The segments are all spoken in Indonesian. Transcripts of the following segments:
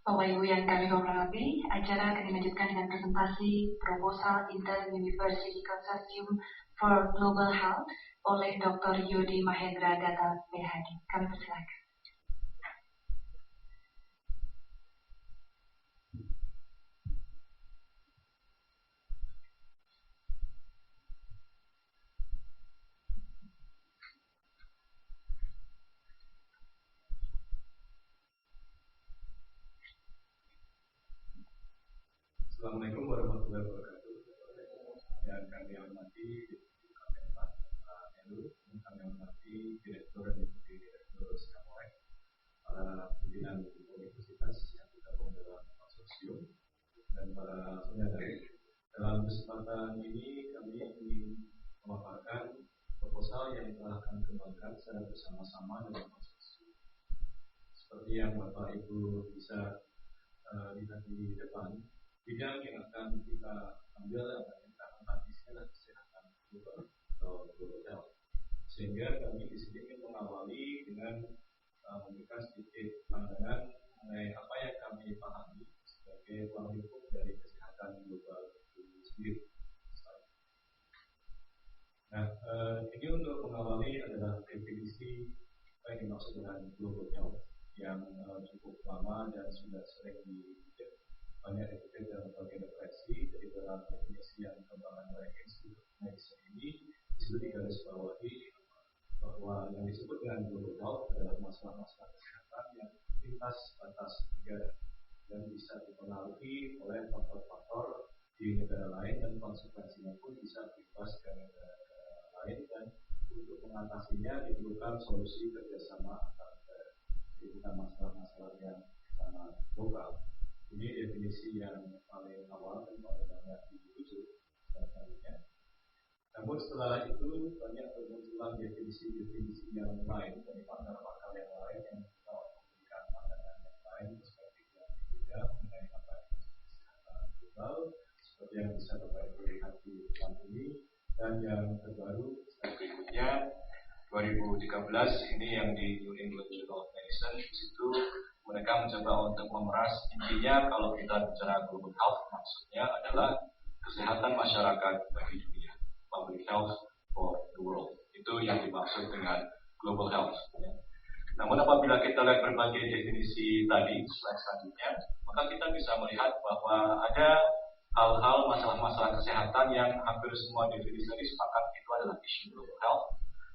Bapak Ibu yang kami hormati, acara akan dilanjutkan dengan presentasi proposal Inter-University Consortium for Global Health oleh Dr. Yodi Mahendra Data PhD. Kami persilakan. Assalamualaikum warahmatullahi wabarakatuh. Yang kami hormati Pak Heru, yang kami hormati Direktur dan Deputi Direktur Skamorek, para pimpinan universitas yang tergabung dalam konsorsium, dan para penyandang. Dalam kesempatan ini kami ingin memaparkan proposal yang telah kami kembangkan secara bersama-sama dengan konsorsium. Seperti yang Bapak Ibu bisa lihat di depan, bidang yang akan kita ambil atau kita angkat adalah kesehatan global atau global health. Sehingga kami di sini ingin mengawali dengan memberikan sedikit pandangan mengenai apa yang kami pahami sebagai ruang lingkup dari kesehatan global itu sendiri. Nah, ini untuk mengawali adalah definisi apa yang dimaksud dengan global health yang cukup lama dan sudah sering dikutip banyak dikutip dalam berbagai referensi. Dari dalam definisi yang dikembangkan oleh Institute of Medicine ini disebut digarisbawahi bahwa yang disebut dengan global health adalah masalah-masalah kesehatan yang lintas batas negara dan bisa dipengaruhi oleh faktor-faktor di negara lain dan konsekuensinya pun bisa berimbas ke negara-negara lain, dan untuk mengatasinya diperlukan solusi kerjasama antar negara. Jadi bukan masalah-masalah yang sangat lokal. Ini definisi yang paling awal dan paling banyak dirujuk selanjutnya. Namun setelah itu banyak bermunculan definisi-definisi yang lain dari pakar-pakar yang lain yang juga memberikan pandangan yang lain, perspektif yang berbeda mengenai apa itu kesehatan global, seperti yang bisa Bapak Ibu lihat di depan ini. Dan yang terbaru berikutnya 2013 ini yang di New England Journal of Medicine. Di situ mereka mencoba untuk memeras, intinya kalau kita bicara global health maksudnya adalah kesehatan masyarakat bagi dunia, public health for the world. Itu yang dimaksud dengan global health. Namun apabila kita lihat berbagai definisi tadi, slide selanjutnya, maka kita bisa melihat bahwa ada hal-hal masalah-masalah kesehatan yang hampir semua definisi tadi sepakat itu adalah isu global health.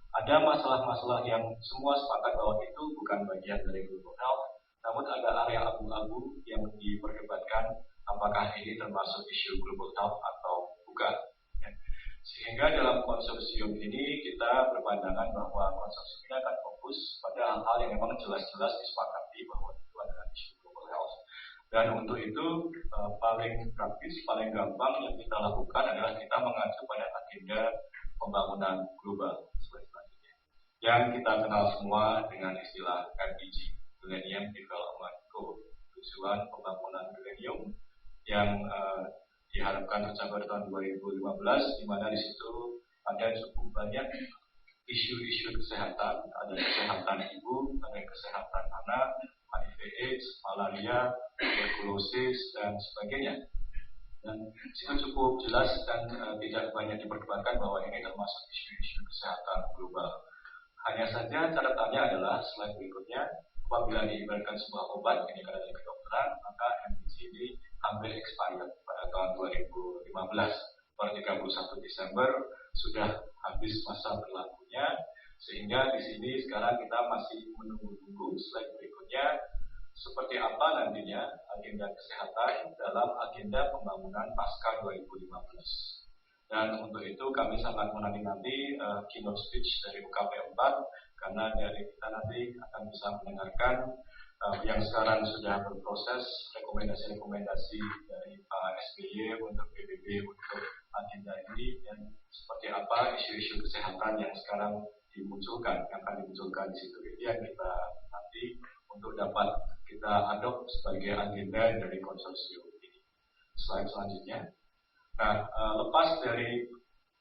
Ada masalah-masalah yang semua sepakat bahwa itu bukan bagian dari global health, namun ada area abu-abu yang diperdebatkan apakah ini termasuk isu global health atau bukan. Sehingga dalam konsorsium ini kita berpandangan bahwa konsorsium ini akan fokus pada hal-hal yang memang jelas-jelas disepakati bahwa itu adalah isu global health. Dan untuk itu paling praktis, paling gampang yang kita lakukan adalah kita mengacu pada agenda pembangunan global selanjutnya, yang kita kenal semua dengan istilah MDG, Millennium Development Goal, tujuan pembangunan milenium yang diharapkan tercapai tahun 2015, di mana di situ ada cukup banyak isu-isu kesehatan, ada kesehatan ibu, ada kesehatan anak, HIV/AIDS, malaria, tuberkulosis dan sebagainya. Dan itu cukup jelas dan tidak banyak diperdebatkan bahwa ini termasuk isu-isu kesehatan global. Hanya saja catatannya adalah slide berikutnya, apabila diberikan sebuah obat, ini karena dari kedokteran, maka MDG ini hampir expired pada tahun 2015. Per 31 Desember sudah habis masa berlakunya, sehingga di sini sekarang kita masih menunggu slide berikutnya seperti apa nantinya agenda kesehatan dalam agenda pembangunan pasca 2015. Dan untuk itu kami sangat menanti-nanti keynote speech dari UKP 4, karena dari kita nanti akan bisa mendengarkan yang sekarang sudah berproses rekomendasi-rekomendasi dari Pak SBY untuk PBB untuk agenda ini, dan seperti apa isu-isu kesehatan yang sekarang dimunculkan, yang akan dimunculkan di situ. Itu yang kita nanti untuk dapat kita adop sebagai agenda dari konsorsium ini. Slide selanjutnya. Nah, lepas dari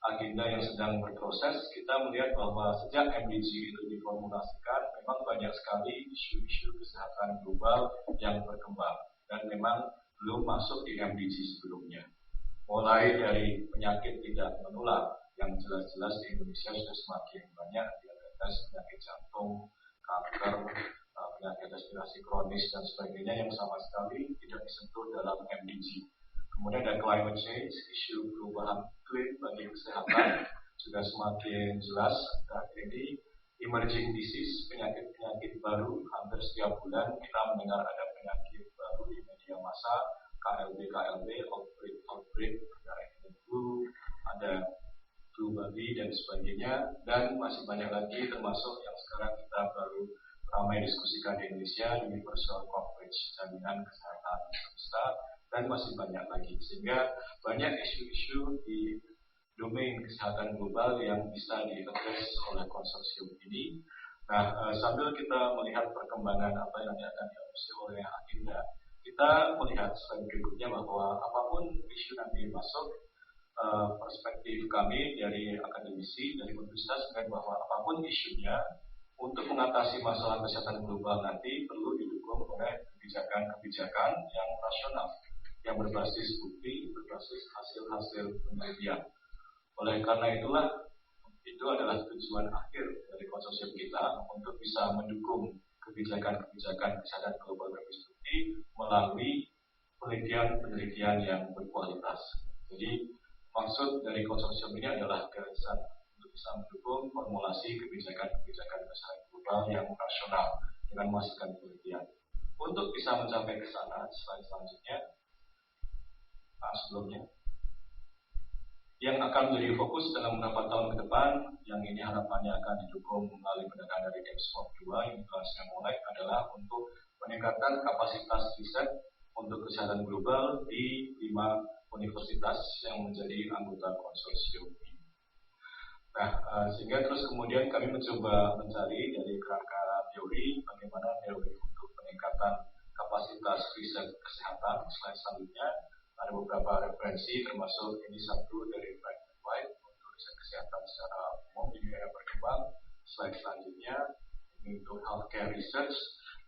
agenda yang sedang berproses, kita melihat bahwa sejak MDG itu diformulasikan, memang banyak sekali isu-isu kesehatan global yang berkembang. dan memang belum masuk di MDG sebelumnya. Mulai dari penyakit tidak menular yang jelas-jelas di Indonesia sudah semakin banyak diabetes, penyakit jantung, kanker, penyakit respirasi kronis dan sebagainya yang sama sekali tidak disentuh dalam MDG. Kemudian ada climate change, isu perubahan iklim bagi kesehatan juga semakin jelas. Akhir ini emerging disease, penyakit-penyakit baru, hampir setiap bulan kita mendengar ada penyakit baru di media massa, KLB, outbreak, ada flu, ada flu babi dan sebagainya, dan masih banyak lagi termasuk yang sekarang kita baru ramai diskusikan di Indonesia, universal coverage, jaminan kesehatan semesta, dan masih banyak lagi, sehingga banyak isu-isu di domain kesehatan global yang bisa diadres oleh konsorsium ini. Nah, sambil kita melihat perkembangan apa yang akan diadopsi oleh agenda, kita melihat slide berikutnya bahwa apapun isu nanti masuk, perspektif kami dari akademisi, dari universitas melihat bahwa apapun isunya, untuk mengatasi masalah kesehatan global nanti perlu didukung oleh kebijakan-kebijakan yang rasional, yang berbasis bukti, berbasis hasil-hasil penelitian. Oleh karena itulah, itu adalah tujuan akhir dari konsorsium kita untuk bisa mendukung kebijakan-kebijakan kesehatan global berbasis bukti melalui penelitian-penelitian yang berkualitas. Jadi, maksud dari konsorsium ini adalah gagasan untuk bisa mendukung formulasi kebijakan-kebijakan kesehatan global yang rasional dengan menghasilkan penelitian. Untuk bisa mencapai ke sana, slide selanjutnya, sebelumnya, yang akan menjadi fokus dalam beberapa tahun ke depan, yang ini harapannya akan didukung melalui pendanaan dari DEMSCOP 2 yang telah saya mulai, adalah untuk meningkatkan kapasitas riset untuk kesehatan global di 5 universitas yang menjadi anggota konsorsium ini. Nah, sehingga terus kemudian kami mencoba mencari dari kerangka teori bagaimana teori untuk peningkatan kapasitas riset kesehatan. Slide selanjutnya ada beberapa referensi, termasuk ini satu dari Frank White untuk riset kesehatan secara umum di negara berkembang. Slide selanjutnya ini untuk healthcare research.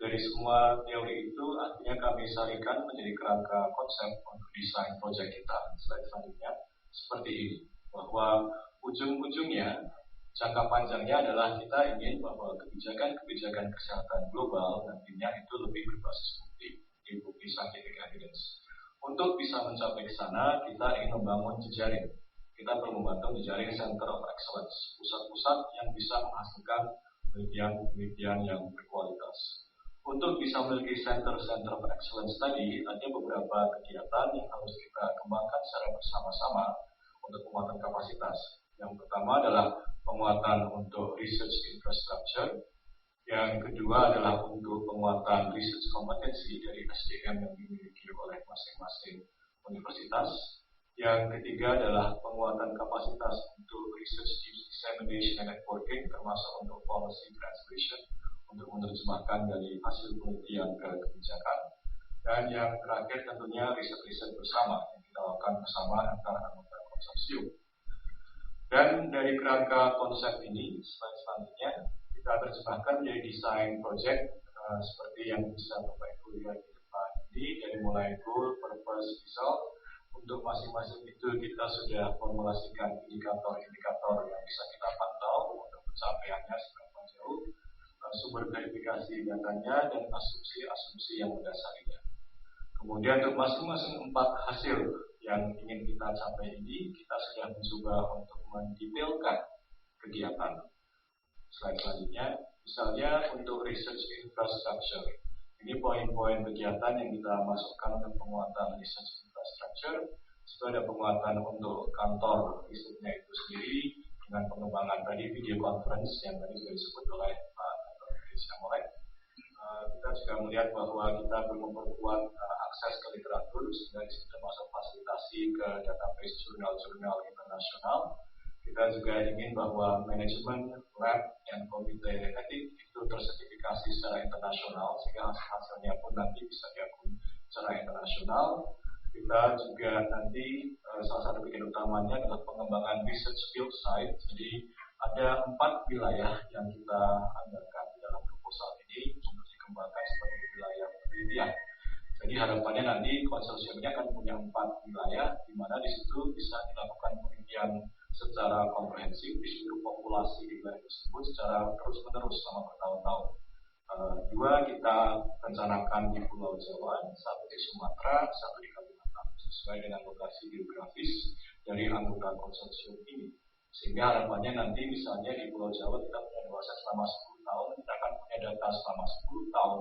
Dari semua teori itu artinya kami salingkan menjadi kerangka konsep untuk desain proyek kita. Slide selanjutnya seperti ini, bahwa ujung-ujungnya jangka panjangnya adalah kita ingin bahwa kebijakan-kebijakan kesehatan global nantinya itu lebih berbasis bukti scientific evidence. Untuk bisa mencapai ke sana, kita ingin membangun jejaring. Kita perlu membangun jejaring Center of Excellence, pusat-pusat yang bisa menghasilkan penelitian yang berkualitas. Untuk bisa memiliki Center of Excellence tadi, ada beberapa kegiatan yang harus kita kembangkan secara bersama-sama untuk penguatan kapasitas. Yang pertama adalah penguatan untuk research infrastructure. Yang kedua adalah untuk penguatan research kompetensi dari SDM yang dimiliki oleh masing-masing universitas. Yang ketiga adalah penguatan kapasitas untuk research dissemination and networking, termasuk untuk policy translation, untuk menerjemahkan dari hasil penelitian ke kebijakan. Dan yang terakhir tentunya riset-riset bersama yang kita lakukan bersama antara anggota konsorsium. Dan dari kerangka konsep ini, slide selanjutnya, kita terjemahkan menjadi desain project seperti yang bisa Bapak Ibu lihat di depan ini, dari mulai goal, purpose, result. Untuk masing-masing itu kita sudah formulasikan indikator-indikator yang bisa kita pantau untuk pencapaiannya seberapa jauh, sumber verifikasi datanya, dan asumsi-asumsi yang mendasarinya. Kemudian untuk masing-masing 4 hasil yang ingin kita capai ini, kita sudah mencoba untuk mendetailkan kegiatan. Slide selanjutnya, misalnya untuk research infrastructure. Ini poin-poin kegiatan yang kita masukkan untuk penguatan research infrastructure. Itu ada penguatan untuk kantor risetnya itu sendiri dengan pengembangan tadi video conference yang tadi sudah disebut oleh Pak Dr. Indonesia Molek. Kita juga melihat bahwa kita perlu memperkuat akses ke literatur sehingga di situ termasuk fasilitasi ke database jurnal-jurnal internasional. Kita juga ingin bahwa manajemen lab dan komite etik itu tersertifikasi secara internasional sehingga hasilnya pun nanti bisa diakui secara internasional. Kita juga nanti salah satu bagian utamanya adalah pengembangan research field site. Jadi ada 4 wilayah yang kita anggarkan di dalam proposal ini untuk dikembangkan sebagai wilayah penelitian. Jadi Jadi harapannya nanti konsorsium ini akan punya 4 wilayah, di mana di situ bisa dilakukan penelitian secara komprehensif di seluruh populasi di wilayah tersebut secara terus-menerus selama bertahun-tahun. 2 kita rencanakan di Pulau Jawa, 1 di Sumatera, 1 di Kalimantan, sesuai dengan lokasi geografis dari anggota konsorsium ini. Sehingga harapannya nanti misalnya di Pulau Jawa kita punya dewasa selama 10 tahun, kita akan punya data selama 10 tahun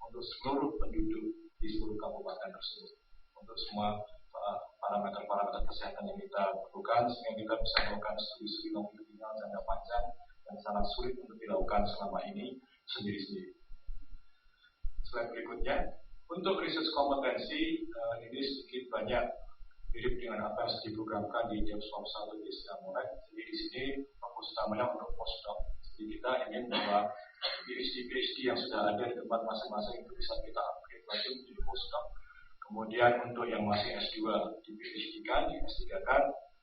untuk seluruh penduduk di seluruh kabupaten tersebut, untuk semua parameter-parameter kesehatan yang kita perlukan, sehingga kita bisa melakukan studi-studi longitudinal jangka panjang yang sangat sulit untuk dilakukan selama ini sendiri-sendiri. Slide berikutnya, untuk research kompetensi ini sedikit banyak mirip dengan apa yang sudah diprogramkan di DevSwap 1 di Siamorek. Jadi di sini fokus utamanya untuk postdoc. Jadi kita ingin bahwa PhD yang sudah ada di tempat masing-masing itu bisa kita upgrade lagi menjadi postdoc. Kemudian untuk yang masih S2 di PhD-kan, di S3-kan,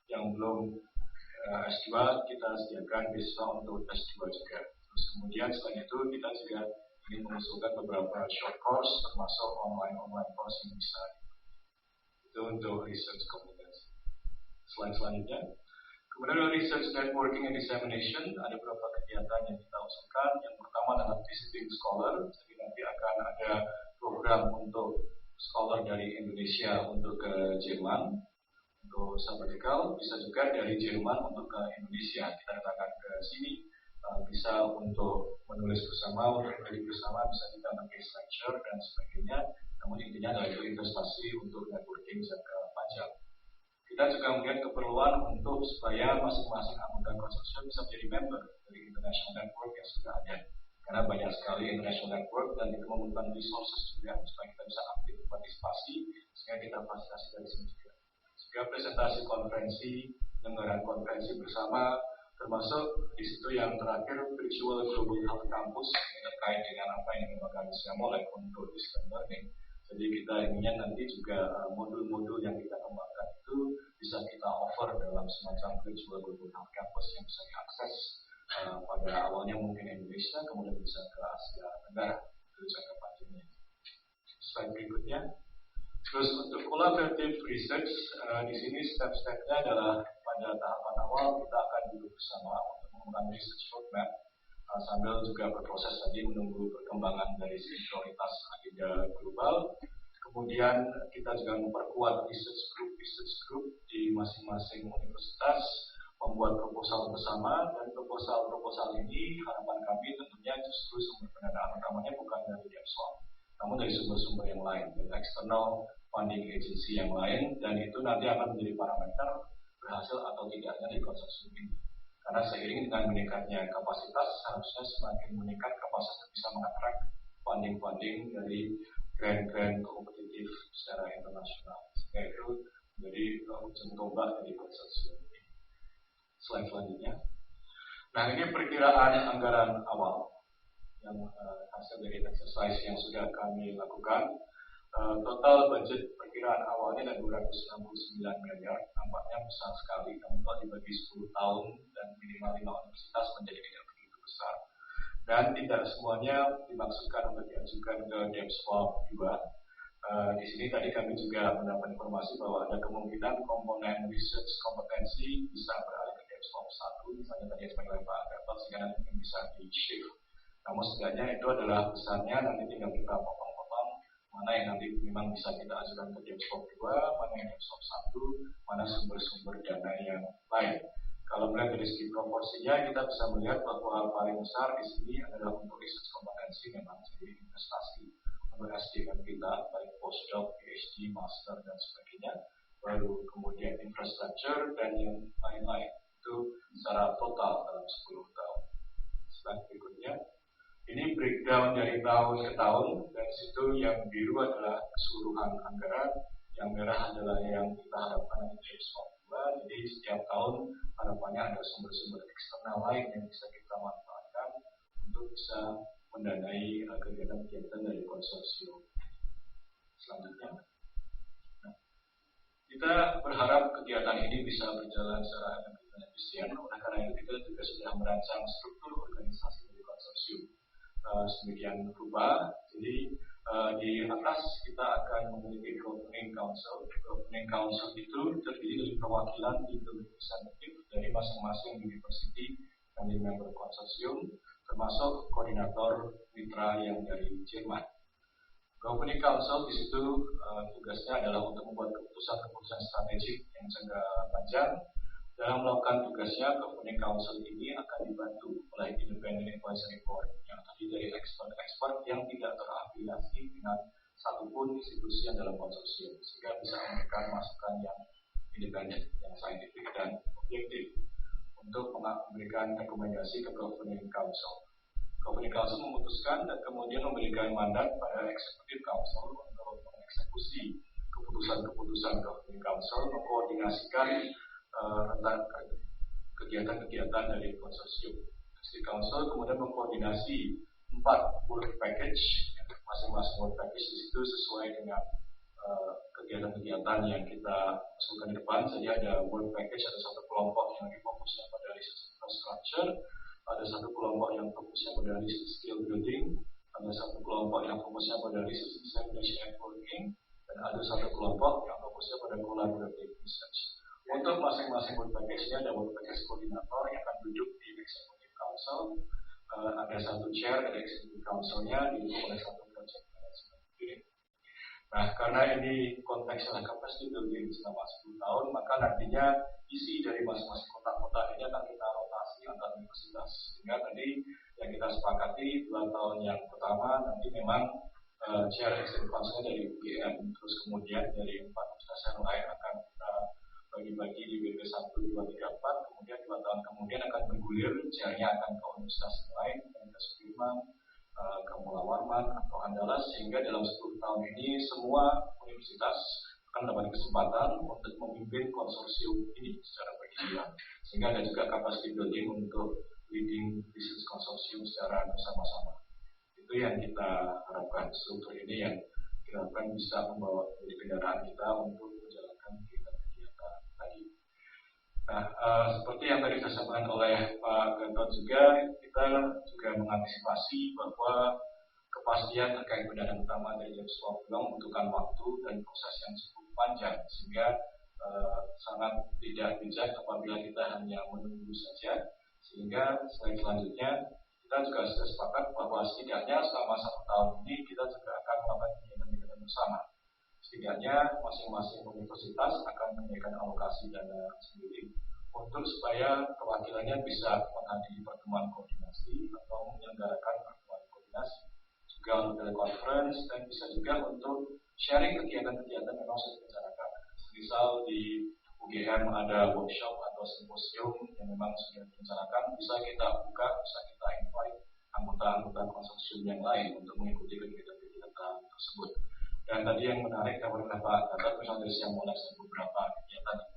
yang belum S2 kita sediakan beasiswa untuk S2 juga. Terus kemudian selain itu kita juga ingin mengusulkan beberapa short course termasuk online course yang bisa. Itu untuk research competency. Slide selanjutnya. Kemudian research networking and dissemination, ada beberapa kegiatan yang kita usulkan. Yang pertama adalah visiting scholar. Jadi nanti akan ada program untuk scholar dari Indonesia untuk ke Jerman untuk sabbatical, bisa juga dari Jerman untuk ke Indonesia. Kita datangkan ke sini, bisa untuk menulis bersama, untuk belajar bersama, bisa kita bagi lecture dan sebagainya. Namun intinya adalah itu investasi untuk networking jangka panjang. Kita juga melihat keperluan untuk supaya masing-masing anggota konsorsium bisa menjadi member dari international network yang sudah ada. Karena banyak sekali international network dan itu memerlukan resources juga supaya kita bisa aktif partisipasi, sehingga kita fasilitasi dari sini juga. Sehingga presentasi konferensi, penyelenggaraan konferensi bersama, termasuk di situ yang terakhir virtual global health campus yang terkait dengan apa yang dimakan Siamorek untuk distance learning. Jadi kita inginnya nanti juga modul-modul yang kita kembangkan itu bisa kita offer dalam semacam virtual global health campus yang bisa diakses pada awalnya mungkin Indonesia, kemudian bisa ke Asia Tenggara. Itu jangka panjangnya. Slide berikutnya. Terus untuk collaborative research, di sini step-stepnya adalah pada tahapan awal kita akan duduk bersama untuk mengembangkan research roadmap sambil juga berproses tadi menunggu perkembangan dari prioritas agenda global. Kemudian kita juga memperkuat research group di masing-masing universitas, membuat proposal bersama, dan proposal ini harapan kami tentunya justru sumber pendanaan utamanya bukan dari DevSwap, namun dari sumber-sumber yang lain, dari external funding agency yang lain, dan itu nanti akan menjadi parameter berhasil atau tidaknya dari konsorsium ini. Karena seiring dengan meningkatnya kapasitas, harusnya semakin meningkat kapasitas bisa mengattract funding dari grant-grant kompetitif secara internasional. Sehingga itu menjadi ujung tombak dari konsorsium ini. Slide selanjutnya. Nah, ini perkiraan anggaran awal yang hasil dari exercise yang sudah kami lakukan. Total budget perkiraan awalnya ada 269 miliar, nampaknya besar sekali. Namun kalau dibagi 10 tahun dan minimal 5 universitas menjadi tidak begitu besar. Dan tidak semuanya dimaksudkan untuk diajukan ke DevSwap 2. Di sini tadi kami juga mendapat informasi bahwa ada kemungkinan komponen research kompetensi bisa beralih ke DevSwap 1, misalnya tadi sebagai Pak Gatot, sehingga nanti mungkin bisa di-shift. Namun setidaknya itu adalah besarnya, nanti tinggal kita potong mana yang nanti memang bisa kita ajukan ke DevSwap 2, mana yang DevSwap 1, mana sumber-sumber dana yang lain. Kalau melihat dari segi proporsinya, kita bisa melihat bahwa paling besar di sini adalah untuk research kompetensi, memang jadi investasi untuk SDM kita, baik postdoc, PhD, master, dan sebagainya. Baru kemudian infrastructure dan yang lain-lain. Itu secara total dalam 10 tahun. Slide berikutnya. Ini breakdown dari tahun ke tahun, dan situ yang biru adalah keseluruhan anggaran, yang merah adalah yang kita harapkan di DevSwap 2. Jadi setiap tahun harapannya ada sumber-sumber eksternal lain yang bisa kita manfaatkan untuk bisa mendanai kegiatan-kegiatan dari konsorsium. Selanjutnya, nah, kita berharap kegiatan ini bisa berjalan secara efisien. Oleh karena itu kita juga sudah merancang struktur organisasi dari konsorsium sedemikian rupa. Jadi Di atas kita akan memiliki Governing Council. Governing Council itu terdiri dari perwakilan representatif dari masing-masing university yang menjadi member konsorsium, termasuk koordinator mitra yang dari Jerman. Governing Council di situ tugasnya adalah untuk membuat keputusan-keputusan strategik yang jangka panjang. Dalam melakukan tugasnya, Governing Council ini akan dibantu oleh Independent Advisory Board yang terdiri dari expert-expert yang tidak terafiliasi dengan satupun institusi yang dalam konsorsium, sehingga bisa memberikan masukan yang independen, yang saintifik dan objektif untuk memberikan rekomendasi ke Governing Council. Governing Council memutuskan dan kemudian memberikan mandat pada Executive Council untuk mengeksekusi keputusan-keputusan Governing Council, mengkoordinasikan tentang kegiatan-kegiatan dari konsorsium. Executive Council kemudian mengkoordinasi 4 work package, masing-masing work package di situ sesuai dengan kegiatan-kegiatan yang kita masukkan di depan. Jadi ada work package, ada satu kelompok yang fokusnya pada research infrastructure, ada satu kelompok yang fokusnya pada research skill building, ada satu kelompok yang fokusnya pada research dissemination and working, dan ada satu kelompok yang fokusnya pada collaborative research. Untuk masing-masing work package-nya ada work package koordinator yang akan duduk di Executive Council. Ada satu chair dari Executive Council-nya didukung oleh satu project management unit. Nah, karena ini konteksnya capacity building selama 10 tahun, maka nantinya isi dari masing-masing kotak-kotak ini akan kita rotasi antar universitas. Sehingga tadi yang kita sepakati 2 tahun yang pertama nanti memang chair Executive Council-nya dari UGM, terus kemudian dari 4 universitas yang lain akan kita bagi-bagi di BP 1, 2, 3, 4, kemudian 2 tahun kemudian akan bergulir, chairnya akan ke universitas yang lain, Universitas Sudirman, ke Mula Warman atau Andalas, sehingga dalam 10 tahun ini semua universitas akan mendapat kesempatan untuk memimpin konsorsium ini secara bergiliran, sehingga ada juga capacity building untuk leading research konsorsium secara bersama-sama. Itu yang kita harapkan, struktur ini yang kita harapkan bisa membawa dari kendaraan kita untuk menjalankan kegiatan-kegiatan tadi. Nah, seperti yang tadi disampaikan oleh Pak Gatot juga, kita juga mengantisipasi bahwa kepastian terkait pendanaan utama dari James Wong membutuhkan waktu dan proses yang cukup panjang, sehingga sangat tidak bijak apabila kita hanya menunggu saja. Sehingga selanjutnya kita juga sudah sepakat bahwa setidaknya selama 1 tahun ini kita juga akan melakukan kegiatan-kegiatan bersama. Setidaknya masing-masing universitas akan menyediakan alokasi dana sendiri untuk supaya perwakilannya bisa menghadiri pertemuan koordinasi atau menyelenggarakan pertemuan koordinasi, juga untuk teleconference, dan bisa juga untuk sharing kegiatan-kegiatan yang sudah direncanakan. Misal di UGM ada workshop atau simposium yang memang sudah direncanakan, bisa kita buka, bisa kita invite anggota-anggota konsorsium yang lain untuk mengikuti kegiatan-kegiatan tersebut. Dan tadi yang menarik yang oleh Pak Gatot, misalnya dari Siang Monas dan beberapa kegiatan yang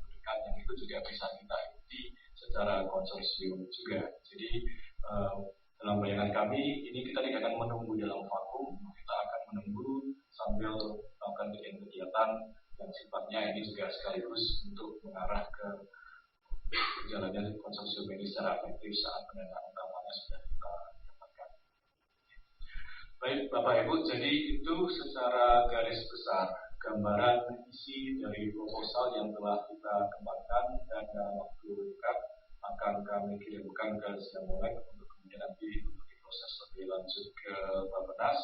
dekat, yang itu juga bisa kita ikuti secara konsorsium juga. Jadi dalam bayangan kami ini kita tidak akan menunggu dalam vakum, kita akan menunggu sambil melakukan kegiatan-kegiatan yang sifatnya ini juga sekaligus untuk mengarah ke jalannya konsorsium ini secara efektif saat pendanaan utamanya sudah kita dapatkan. Baik Bapak Ibu, jadi itu secara garis besar gambaran isi dari proposal yang telah kita kembangkan, dan dalam waktu dekat akan kami kirimkan ke Siamolek untuk kemudian nanti untuk diproses lebih lanjut ke Bappenas.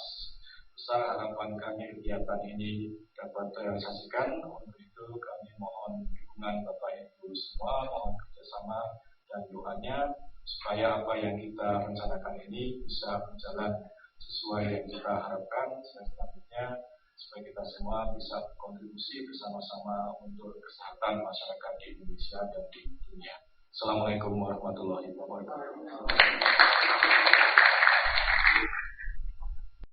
Besar harapan kami kegiatan ini dapat terrealisasikan. Untuk itu kami mohon dukungan Bapak Ibu semua, mohon kerjasama dan doanya supaya apa yang kita rencanakan ini bisa berjalan sesuai yang kita harapkan. Selanjutnya supaya kita semua bisa berkontribusi bersama-sama untuk kesehatan masyarakat di Indonesia dan di dunia. Assalamualaikum warahmatullahi wabarakatuh.